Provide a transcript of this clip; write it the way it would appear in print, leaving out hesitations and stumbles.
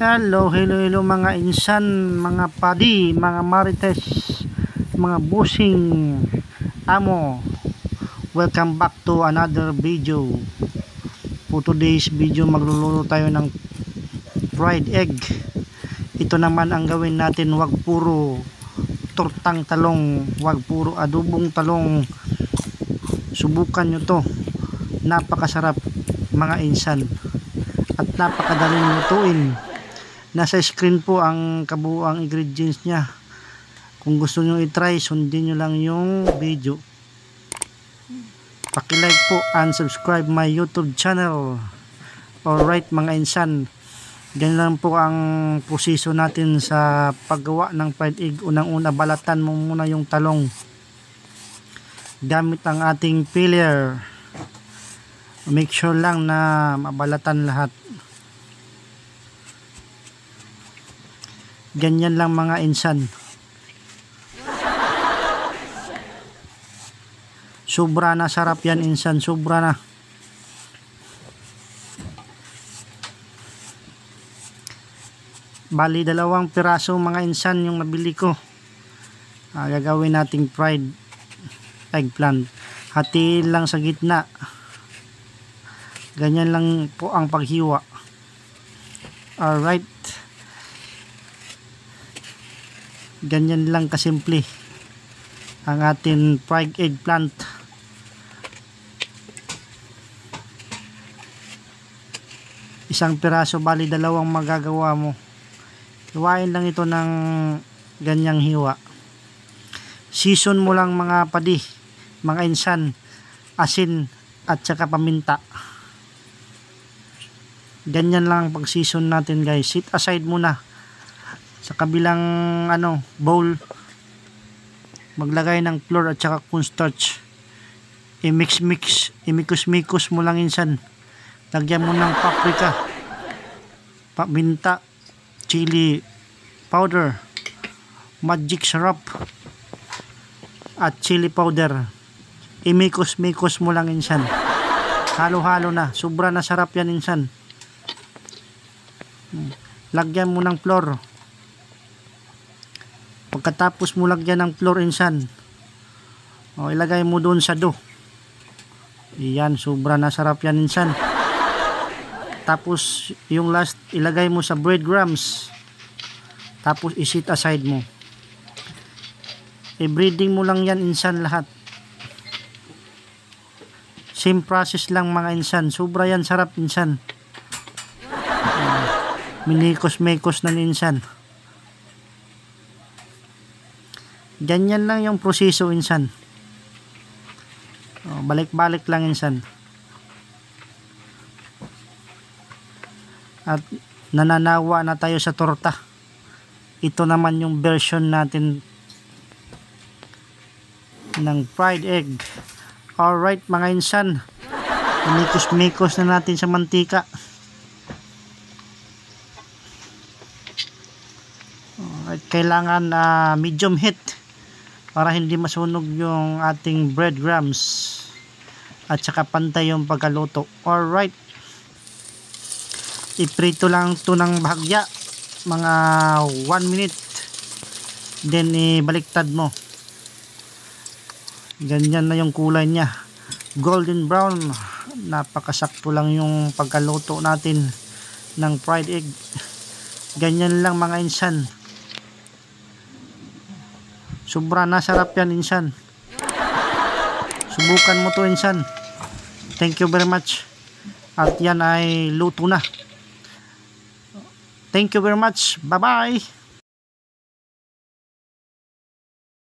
Hello mga insan, mga padi, mga marites, mga busing amo. Welcome back to another video. For today's video, magluluto tayo ng fried egg. Ito naman ang gawin natin, wag puro tortang talong, wag puro adobong talong. Subukan nyo to, napakasarap mga insan at napakadaling lutuin. Nasa screen po ang kabuuang ingredients nya. Kung gusto nyo i-try, sundin nyo lang yung video. Paki-like po and subscribe my YouTube channel. Alright mga insan, ganyan lang po ang proseso natin sa paggawa ng fried egg. Unang-una, balatan mo muna yung talong gamit ang ating peeler. Make sure lang na mabalatan lahat. Ganyan lang mga insan. Sobra na sarap yan insan, sobra na. Bali 2 piraso mga insan yung nabili ko. Gagawin nating fried eggplant. Hatiin lang sa gitna. Ganyan lang po ang paghiwa. Alright. Ganyan lang kasimple ang ating fried eggplant. Isang piraso, bali 2 magagawa mo. Hiwain lang ito ng ganyang hiwa. Season mo lang mga padi, mga insan, asin at saka paminta. Ganyan lang pag season natin guys. Sit aside muna sa kabilang bowl. Maglagay ng flour at saka cornstarch. Imikos-mikos mo lang insan. Lagyan mo ng paprika, paminta, chili powder, magic syrup at chili powder. Imikos-mikos mo lang insan. Halo-halo na. Sobra na sarap yan insan. Lagyan mo ng flour. Pagkatapos mo lagyan ng flour insan, ilagay mo doon sa dough. Yan, sobra na sarap yan insan. Tapos yung last, ilagay mo sa breadcrumbs. Tapos isit aside mo. I-breading mo lang yan insan lahat. Same process lang mga insan. Sobra yan sarap insan. Minikos-mekos na insan. Ganyan lang yung proseso insan. Balik-balik lang insan. At nananawa na tayo sa torta. Ito naman yung version natin ng fried egg. Alright mga insan, minikos-mikos na natin sa mantika. Alright, kailangan medium heat para hindi masunog yung ating breadcrumbs at saka pantay yung pagkaluto. Alright, iprito lang ito ng bahagya mga 1 minute, then ibaliktad mo. Ganyan na yung kulay niya, golden brown. Napakasakto lang yung pagkaluto natin ng fried egg. Ganyan lang mga insan. Sobra na sarap yan insan. Subukan mo to insan. Thank you very much. At yan ay luto na. Thank you very much. Bye bye.